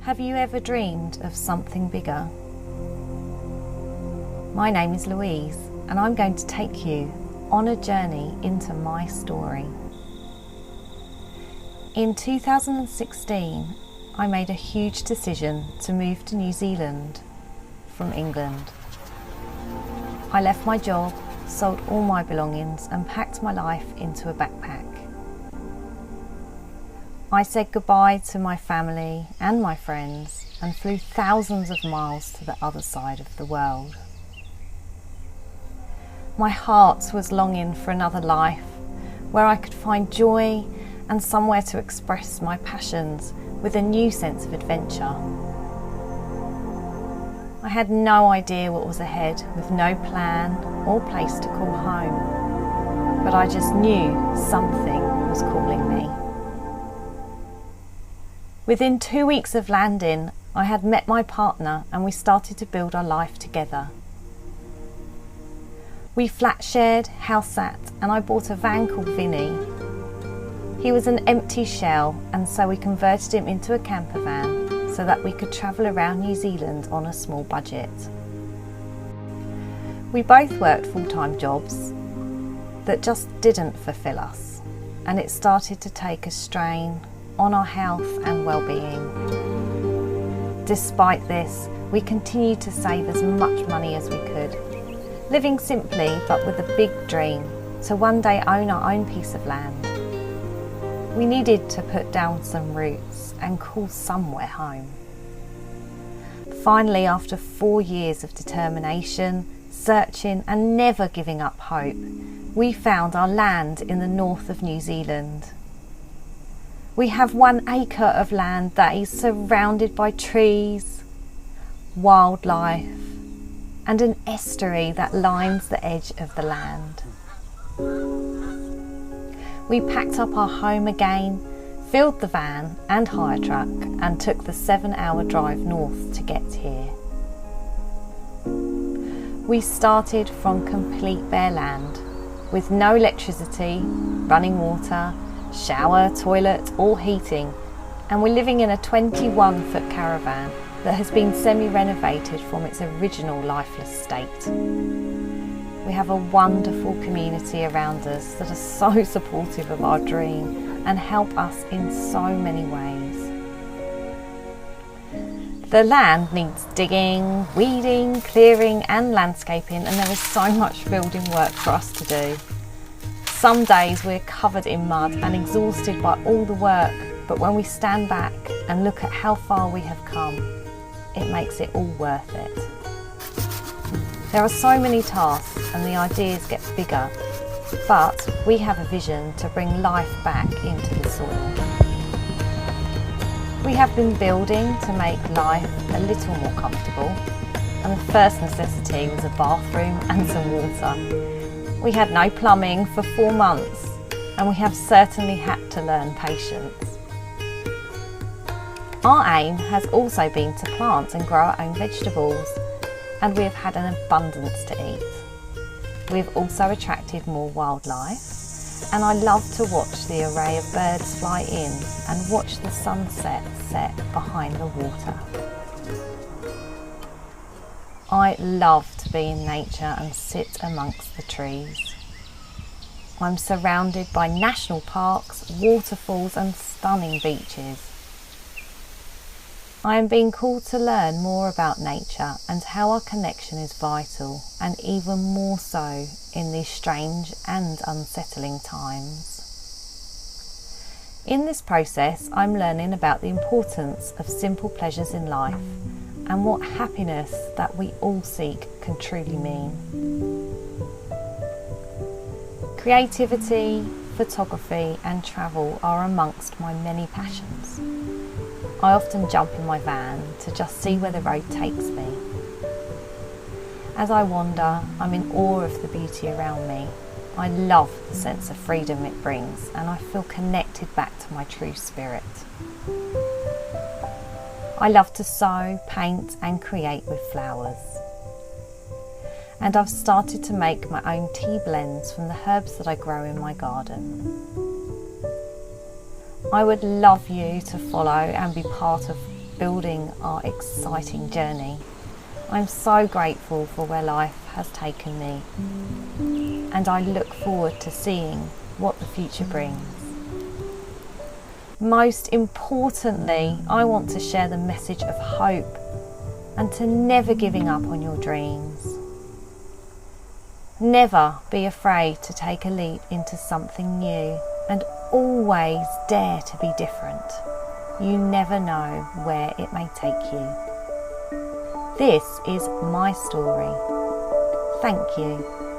Have you ever dreamed of something bigger? My name is Louise, and I'm going to take you on a journey into my story. In 2016, I made a huge decision to move to New Zealand from England. I left my job, sold all my belongings, and packed my life into a backpack. I said goodbye to my family and my friends and flew thousands of miles to the other side of the world. My heart was longing for another life where I could find joy and somewhere to express my passions with a new sense of adventure. I had no idea what was ahead, with no plan or place to call home, but I just knew something was calling me. Within 2 weeks of landing, I had met my partner and we started to build our life together. We flat shared, house sat, and I bought a van called Vinny. He was an empty shell, and so we converted him into a camper van so that we could travel around New Zealand on a small budget. We both worked full-time jobs that just didn't fulfill us, and it started to take a strain on our health and well-being. Despite this, we continued to save as much money as we could, living simply but with a big dream to one day own our own piece of land. We needed to put down some roots and call somewhere home. Finally, after 4 years of determination, searching and never giving up hope, we found our land in the north of New Zealand. We have 1 acre of land that is surrounded by trees, wildlife, and an estuary that lines the edge of the land. We packed up our home again, filled the van and hire truck, and took the 7-hour drive north to get here. We started from complete bare land, with no electricity, running water, shower, toilet or heating, and we're living in a 21-foot caravan that has been semi-renovated from its original lifeless state. We have a wonderful community around us that are so supportive of our dream and help us in so many ways. The land needs digging, weeding, clearing and landscaping, and there is so much building work for us to do. Some days we're covered in mud and exhausted by all the work, but when we stand back and look at how far we have come, it makes it all worth it. There are so many tasks and the ideas get bigger, but we have a vision to bring life back into the soil. We have been building to make life a little more comfortable, and the first necessity was a bathroom and some water. We had no plumbing for 4 months, and we have certainly had to learn patience. Our aim has also been to plant and grow our own vegetables, and we have had an abundance to eat. We have also attracted more wildlife, and I love to watch the array of birds fly in and watch the sunset set behind the water. I love to be in nature and sit amongst the trees. I'm surrounded by national parks, waterfalls and stunning beaches. I am being called to learn more about nature and how our connection is vital, and even more so in these strange and unsettling times. In this process, I'm learning about the importance of simple pleasures in life and what happiness that we all seek can truly mean. Creativity, photography and travel are amongst my many passions. I often jump in my van to just see where the road takes me. As I wander, I'm in awe of the beauty around me. I love the sense of freedom it brings, and I feel connected back to my true spirit. I love to sew, paint and create with flowers. And I've started to make my own tea blends from the herbs that I grow in my garden. I would love you to follow and be part of building our exciting journey. I'm so grateful for where life has taken me, and I look forward to seeing what the future brings. Most importantly, I want to share the message of hope and to never giving up on your dreams. Never be afraid to take a leap into something new, and always dare to be different. You never know where it may take you. This is my story. Thank you.